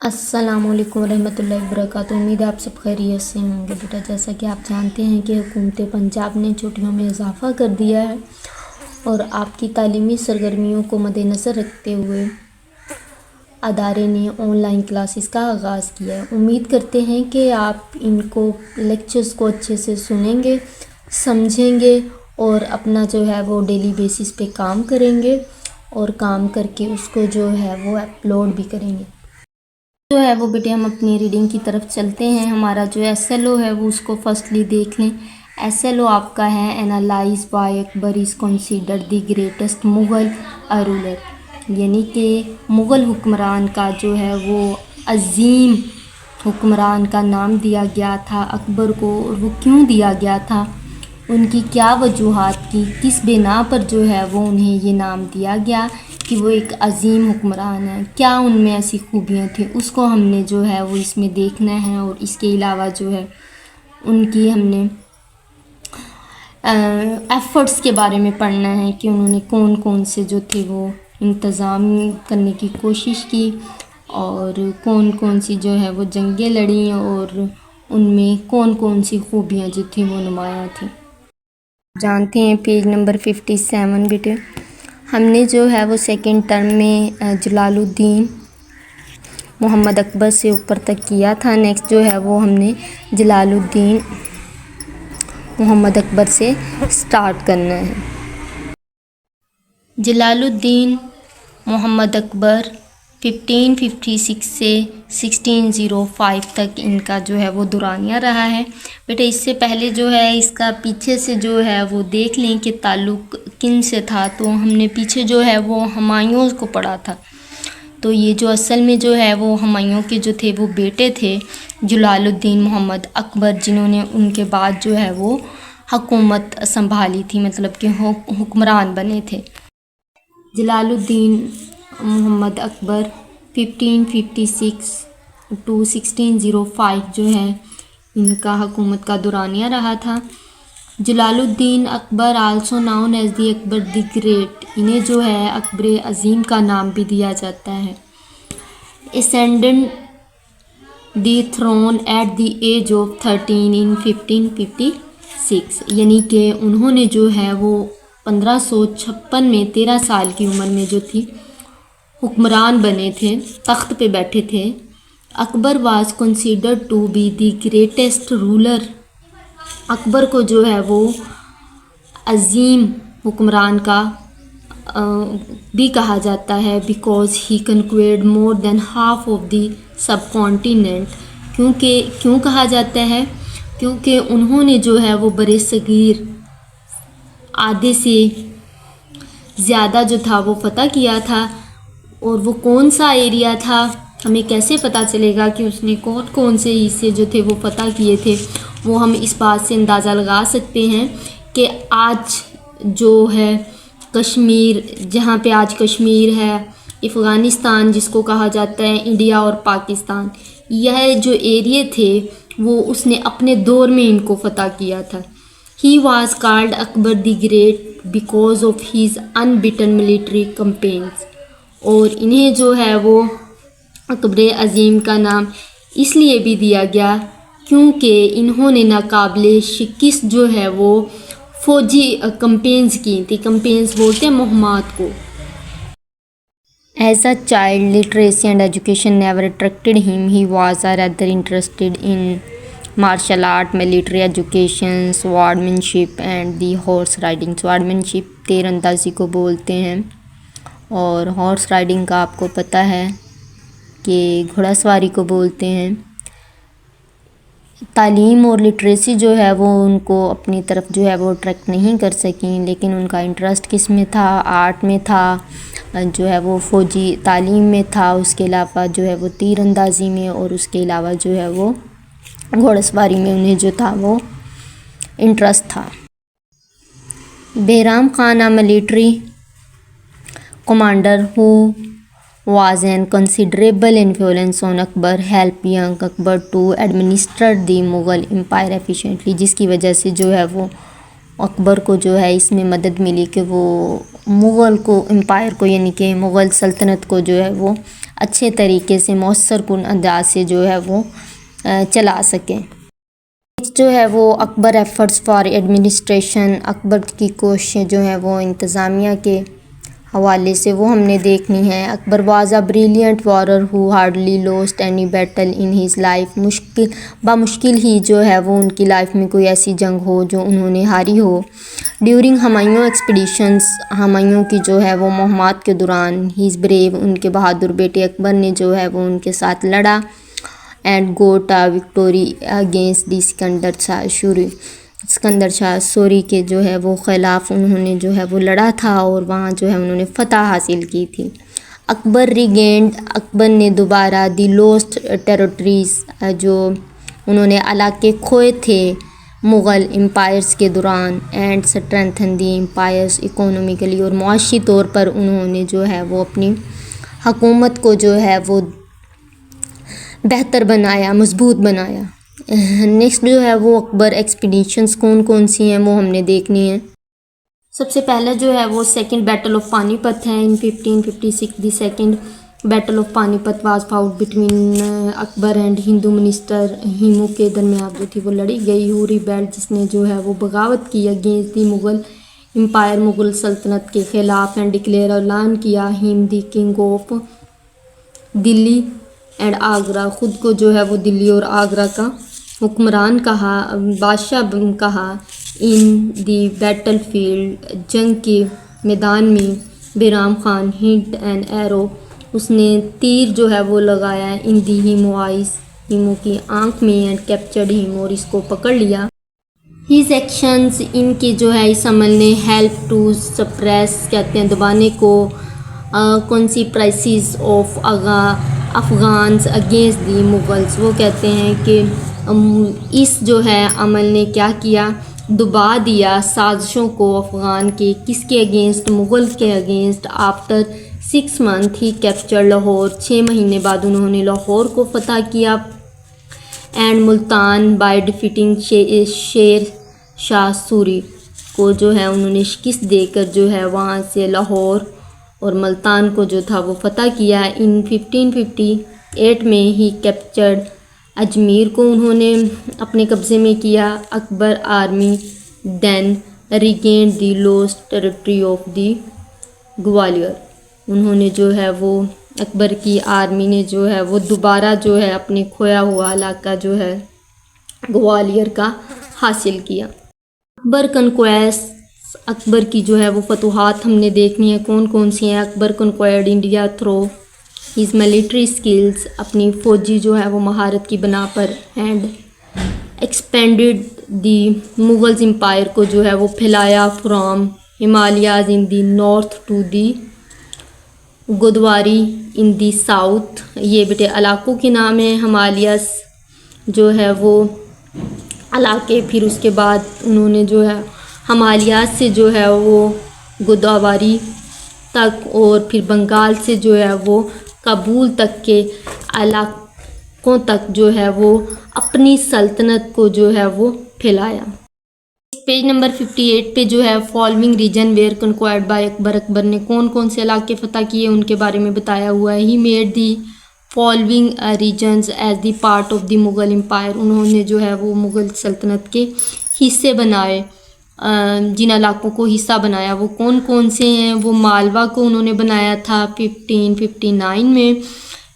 السلام علیکم ورحمۃ اللہ وبرکاتہ۔ امید ہے آپ سب خیریت سے ہوں گے بیٹا۔ جیسا کہ آپ جانتے ہیں کہ حکومت پنجاب نے چھٹیوں میں اضافہ کر دیا ہے اور آپ کی تعلیمی سرگرمیوں کو مد نظر رکھتے ہوئے ادارے نے آن لائن کلاسز کا آغاز کیا ہے۔ امید کرتے ہیں کہ آپ ان کو لیکچرز کو اچھے سے سنیں گے، سمجھیں گے اور اپنا جو ہے وہ ڈیلی بیسس پہ کام کریں گے اور کام کر کے اس کو جو ہے وہ اپلوڈ بھی کریں گے۔ جو ہے وہ بیٹے ہم اپنی ریڈنگ کی طرف چلتے ہیں۔ ہمارا جو ایس ایل او ہے وہ اس کو فرسٹلی دیکھ لیں۔ ایس ایل او آپ کا ہے analyse why Akbar is considered the greatest Mughal ruler, یعنی کہ مغل حکمران کا جو ہے وہ عظیم حکمران کا نام دیا گیا تھا اکبر کو، اور وہ کیوں دیا گیا تھا، ان کی کیا وجوہات کی، کس بنا پر جو ہے وہ انہیں یہ نام دیا گیا کہ وہ ایک عظیم حکمران ہیں، کیا ان میں ایسی خوبیاں تھیں، اس کو ہم نے جو ہے وہ اس میں دیکھنا ہے۔ اور اس کے علاوہ جو ہے ان کی ہم نے ایفرٹس کے بارے میں پڑھنا ہے کہ انہوں نے کون کون سے جو تھے وہ انتظام کرنے کی کوشش کی اور کون کون سی جو ہے وہ جنگیں لڑیں اور ان میں کون کون سی خوبیاں جو تھیں وہ نمایاں تھیں۔ جانتے ہیں پیج نمبر 57 بیٹے، ہم نے جو ہے وہ سیکنڈ ٹرم میں جلال الدین محمد اکبر سے اوپر تک کیا تھا۔ نیکسٹ جو ہے وہ ہم نے جلال الدین محمد اکبر سے سٹارٹ کرنا ہے۔ جلال الدین محمد اکبر 1556 سے 1605 تک ان کا جو ہے وہ دورانیہ رہا ہے۔ بیٹے اس سے پہلے جو ہے اس کا پیچھے سے جو ہے وہ دیکھ لیں کہ تعلق کن سے تھا، تو ہم نے پیچھے جو ہے وہ ہمایوں کو پڑھا تھا۔ تو یہ جو اصل میں جو ہے وہ ہمایوں کے جو تھے وہ بیٹے تھے جلال الدین محمد اکبر، جنہوں نے ان کے بعد جو ہے وہ حکومت سنبھالی تھی، مطلب کہ حکمران بنے تھے۔ جلال الدین محمد اکبر 1556 to 1605 جو ہے ان کا حکومت کا دورانیہ رہا تھا۔ Jalal Uddin Akbar also known as the Akbar the great, انہیں جو ہے اکبر عظیم کا نام بھی دیا جاتا ہے۔ ascended the throne at the age of 13 in 1556، یعنی کہ انہوں نے جو ہے وہ 1556 میں 13 سال کی عمر میں جو تھی حکمران بنے تھے، تخت پہ بیٹھے تھے۔ Akbar was considered to be the greatest ruler, Akbar کو جو ہے وہ عظیم حکمران کا بھی کہا جاتا ہے، because he conquered more than half of the سب کانٹیننٹ، کیوں کہا جاتا ہے، کیونکہ انہوں نے جو ہے وہ برِ صغیر آدھے سے زیادہ جو تھا وہ فتح کیا تھا۔ اور وہ کون سا ایریا تھا، ہمیں کیسے پتہ چلے گا کہ اس نے کون کون سے حصے جو تھے وہ فتح کیے تھے، وہ ہم اس بات سے اندازہ لگا سکتے ہیں کہ آج جو ہے کشمیر، جہاں پہ آج کشمیر ہے، افغانستان جس کو کہا جاتا ہے، انڈیا اور پاکستان، یہ جو ایریے تھے وہ اس نے اپنے دور میں ان کو فتح کیا تھا۔ He was called Akbar the great because of his unbeaten military campaigns, اور انہیں جو ہے وہ اکبر عظیم کا نام اس لیے بھی دیا گیا کیونکہ انہوں نے ناقابل شکست جو ہے وہ فوجی کمپینز کی تھی۔ کمپینز بولتے ہیں مہمات کو۔ As a child literacy and education never attracted him, he was rather interested in martial art, military education, swordsmanship and the horse riding۔ swordsmanship تیر اندازی کو بولتے ہیں، اور ہارس رائڈنگ کا آپ کو پتہ ہے کہ گھوڑا سواری کو بولتے ہیں۔ تعلیم اور لٹریسی جو ہے وہ ان کو اپنی طرف جو ہے وہ اٹریکٹ نہیں کر سکیں، لیکن ان کا انٹرسٹ کس میں تھا، آرٹ میں تھا، جو ہے وہ فوجی تعلیم میں تھا، اس کے علاوہ جو ہے وہ تیر اندازی میں، اور اس کے علاوہ جو ہے وہ گھوڑا سواری میں انہیں جو تھا وہ انٹرسٹ تھا۔ Bahram Khan a military commander who was an considerable influence on Akbar helped young Akbar to administer the Mughal empire efficiently، جس کی وجہ سے جو ہے وہ اکبر کو جو ہے اس میں مدد ملی کہ وہ مغل کو امپائر کو، یعنی کہ مغل سلطنت کو جو ہے وہ اچھے طریقے سے مؤثر کن انداز سے جو ہے وہ چلا سکیں۔ جو ہے وہ اکبر ایفرٹس فار ایڈمنسٹریشن، اکبر کی کوششیں جو ہیں وہ انتظامیہ کے حوالے سے وہ ہم نے دیکھنی ہے۔ Akbar was a brilliant warrior who hardly lost any battle in his life, بمشکل ہی جو ہے وہ ان کی لائف میں کوئی ایسی جنگ ہو جو انہوں نے ہاری ہو۔ ڈیورنگ ہمایوں ایکسپیڈیشنز، ہمایوں کی جو ہے وہ مہمات کے دوران، ہیز بریو، ان کے بہادر بیٹے اکبر نے جو ہے وہ ان کے ساتھ لڑا، and got Victory against the Sikandar Shah Suri کے جو ہے وہ خلاف انہوں نے جو ہے وہ لڑا تھا اور وہاں جو ہے انہوں نے فتح حاصل کی تھی۔ اکبر ریگینڈ، اکبر نے دوبارہ دی لوسٹ ٹیریٹریز، جو انہوں نے علاقے کھوئے تھے مغل امپائرز کے دوران، and strengthen the empires economically, اور معاشی طور پر انہوں نے جو ہے وہ اپنی حکومت کو جو ہے وہ بہتر بنایا، مضبوط بنایا۔ نیکسٹ جو ہے وہ اکبر ایکسپیڈیشنز کون کون سی ہیں وہ ہم نے دیکھنی ہے۔ سب سے پہلے جو ہے وہ second battle of Panipat ہے۔ In 1556 the second battle of Panipat was fought between Akbar and Hindu minister Hemu کے درمیان جو تھی وہ لڑی گئی۔ ہو ریبیلڈ، جس نے جو ہے وہ بغاوت کی against the Mughal empire, Mughal سلطنت کے خلاف، اینڈ ڈکلیئر، اعلان کیا، him the king of Delhi and Agra, خود کو جو ہے وہ دلی اور آگرہ کا حکمران کہا، بادشاہ کہا۔ ان دی بیٹل فیلڈ، جنگ کے میدان میں، بیرام خان ہنٹ این ایرو، اس نے تیر جو ہے وہ لگایا ان دی ہیمو آئیز، ہیمو کی آنکھ میں، اینڈ کیپچرڈ ہیم، اور اس کو پکڑ لیا۔ ہیز ایکشنز، ان کی جو ہے اس عمل نے ہیلپ ٹو سپریس، کہتے ہیں دبانے کو، conspiracies of Afghans against the Mughals, وہ کہتے ہیں کہ اس جو ہے عمل نے کیا کیا، دبا دیا سازشوں کو افغان کے، کس کے اگینسٹ، مغل کے اگینسٹ۔ آفٹر 6 months ہی کیپچر لاہور، 6 مہینے بعد انہوں نے لاہور کو فتح کیا، and Multan by defeating Sher Shah Suri کو جو ہے انہوں نے شکست دے کر جو ہے وہاں سے لاہور اور ملتان کو جو تھا وہ فتح کیا۔ ان 1558 میں ہی کیپچرڈ اجمیر کو انہوں نے اپنے قبضے میں کیا۔ Akbar army then regained the lost territory of the Gwalior, انہوں نے جو ہے وہ اکبر کی آرمی نے جو ہے وہ دوبارہ جو ہے اپنے کھویا ہوا علاقہ جو ہے گوالیار کا حاصل کیا۔ اکبر کنکویسٹ، اکبر کی جو ہے وہ فتوحات ہم نے دیکھنی ہے کون کون سی ہیں۔ Akbar conquered India through his military skills, اپنی فوجی جو ہے وہ مہارت کی بنا پر، and expanded the Mughals empire کو جو ہے وہ پھیلایا from Himalayas in the north to the Godavari in the south, یہ بیٹے علاقوں کے نام ہیں، ہمالیاز جو ہے وہ علاقے، پھر اس کے بعد انہوں نے جو ہے ہمالیاز سے جو ہے وہ گوداوری تک، اور پھر بنگال سے جو ہے وہ کابل تک کے علاقوں تک جو ہے وہ اپنی سلطنت کو جو ہے وہ پھیلایا۔ پیج نمبر 58 پہ جو ہے فالوئنگ ریجن ویئر کنکوائرڈ بائی اکبر، اکبر نے کون کون سے علاقے فتح کیے ان کے بارے میں بتایا ہوا ہے۔ He made the following regions as the part of the Mughal empire, انہوں نے جو ہے وہ مغل سلطنت کے حصے بنائے، جن علاقوں کو حصہ بنایا وہ کون کون سے ہیں۔ وہ مالوا کو انہوں نے بنایا تھا 1559 میں،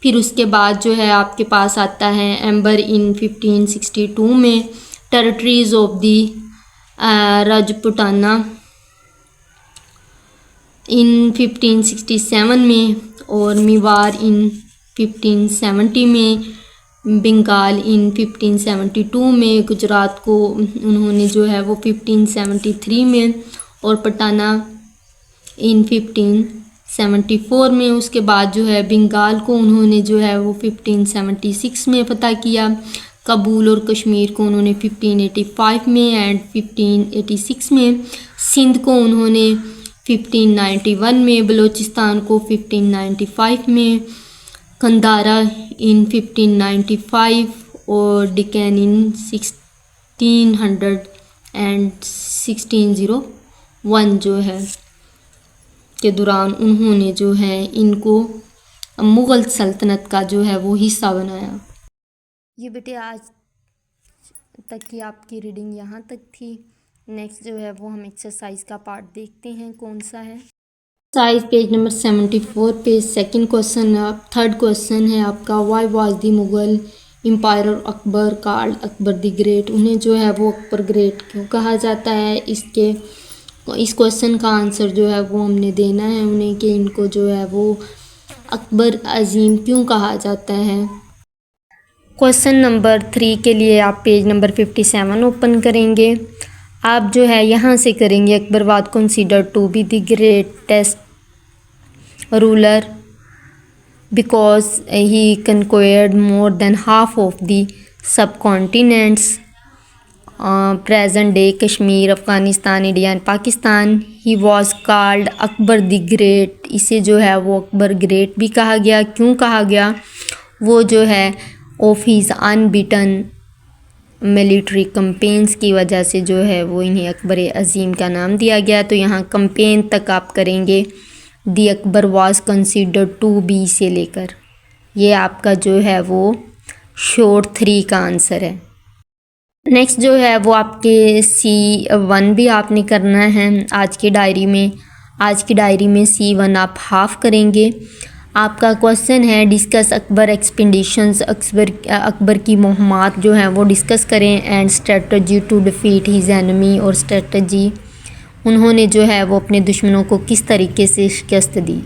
پھر اس کے بعد جو ہے آپ کے پاس آتا ہے ایمبر ان 1562 میں، ٹیریٹریز آف دی راجپوتانہ ان 1567 میں، اور میوار ان 1570 میں، بنگال ان 1572 میں، گجرات کو انہوں نے جو ہے وہ 1573 میں، اور پٹانہ ان 1574 میں۔ اس کے بعد جو ہے بنگال کو انہوں نے جو ہے وہ 1576 میں فتح کیا، کابل اور کشمیر کو انہوں نے 1585 میں اینڈ 1586 میں، سندھ کو انہوں نے 1591 میں، بلوچستان کو 1595 میں، کندھارا ان 1595 اور ڈکین ان 1600 اینڈ 1601 جو ہے کے دوران انہوں نے جو ہے ان کو مغل سلطنت کا جو ہے وہ حصہ بنایا۔ یہ بیٹے آج تک کی آپ کی ریڈنگ یہاں تک تھی۔ نیکسٹ جو ہے وہ ہم ایکسرسائز کا پارٹ دیکھتے ہیں کون سا ہے۔ ایکسرسائز پیج نمبر 74 پہ سیکنڈ کوسچن، تھرڈ کوسچن ہے آپ کا why was the Mughal empire Akbar called Akbar the great, انہیں جو ہے وہ اکبر گریٹ کیوں کہا جاتا ہے۔ اس کوسچن کا آنسر جو ہے وہ ہم نے دینا ہے انہیں کہ ان کو جو ہے وہ اکبر عظیم کیوں کہا جاتا ہے۔ کوسچن نمبر 3 کے لیے آپ پیج نمبر 57 اوپن کریں گے۔ آپ جو ہے یہاں سے کریں گے Akbar was considered to be the greatest ruler because he conquered more than half of the subcontinents, present day Kashmir, Afghanistan, India and Pakistan. He was called Akbar the great, اسے جو ہے وہ اکبر گریٹ بھی کہا گیا، کیوں کہا گیا؟ وہ جو ہے of his unbeaten military campaigns کی وجہ سے جو ہے وہ انہیں اکبر عظیم کا نام دیا گیا۔ تو یہاں کمپین تک آپ کریں گے دی اکبر واز کنسیڈرڈ ٹو بی سے لے کر، یہ آپ کا جو ہے وہ شورٹ 3 کا آنسر ہے۔ نیکسٹ جو ہے وہ آپ کے C1 بھی آپ نے کرنا ہے آج کی ڈائری میں۔ آج کی ڈائری میں C1 آپ ہاف کریں گے۔ آپ کا کوسچن ہے ڈسکس اکبر ایکسپیڈیشنز، اکبر کی مہمات جو ہیں وہ ڈسکس کریں، and strategy to defeat his enemy, اور اسٹریٹجی انہوں نے جو ہے وہ اپنے دشمنوں کو کس طریقے سے شکست دی۔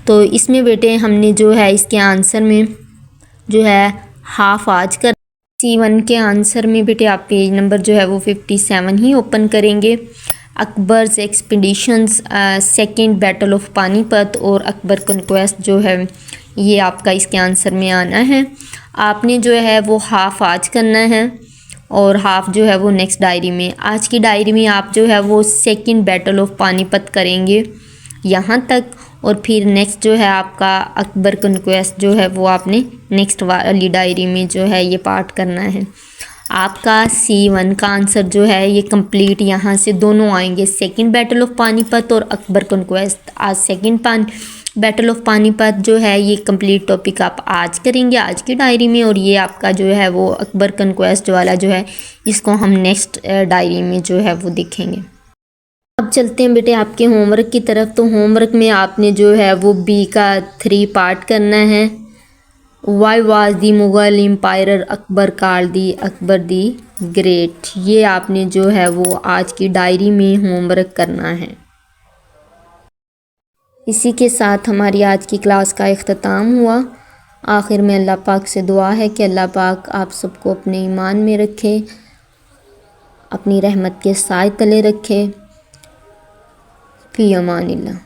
تو اس میں بیٹے ہم نے جو ہے اس کے آنسر میں جو ہے ہاف آج کر C1 کے آنسر میں بیٹے آپ پیج نمبر جو ہے وہ 57 ہی اوپن کریں گے۔ اکبرز ایکسپیڈیشنز، سیکنڈ بیٹل آف پانی پت اور اکبر کنکویسٹ جو ہے یہ آپ کا اس کے آنسر میں آنا ہے۔ آپ نے جو ہے وہ ہاف آج کرنا ہے اور ہاف جو ہے وہ نیکسٹ ڈائری میں۔ آج کی ڈائری میں آپ جو ہے وہ سیکنڈ بیٹل آف پانی پت کریں گے یہاں تک، اور پھر نیکسٹ جو ہے آپ کا اکبر کنکویسٹ جو ہے وہ آپ نے نیکسٹ والی ڈائری میں جو ہے یہ پارٹ کرنا ہے۔ آپ کا C1 کا آنسر جو ہے یہ کمپلیٹ یہاں سے دونوں آئیں گے، سیکنڈ بیٹل آف پانی پت اور اکبر کنکویسٹ۔ آج سیکنڈ بیٹل آف پانی پت جو ہے یہ کمپلیٹ ٹاپک آپ آج کریں گے آج کی ڈائری میں، اور یہ آپ کا جو ہے وہ اکبر کنکویسٹ والا جو ہے اس کو ہم نیکسٹ ڈائری میں جو ہے وہ دیکھیں گے۔ اب چلتے ہیں بیٹے آپ کے ہوم ورک کی طرف۔ تو ہوم ورک میں آپ نے جو ہے وہ B کا 3 پارٹ کرنا ہے۔ Why was the Mughal empire Akbar called the Akbar the great, یہ آپ نے جو ہے وہ آج کی ڈائری میں ہوم ورک کرنا ہے۔ اسی کے ساتھ ہماری آج کی کلاس کا اختتام ہوا۔ آخر میں اللہ پاک سے دعا ہے کہ اللہ پاک آپ سب کو اپنے ایمان میں رکھے، اپنی رحمت کے سائے تلے رکھے۔ فی امان اللہ۔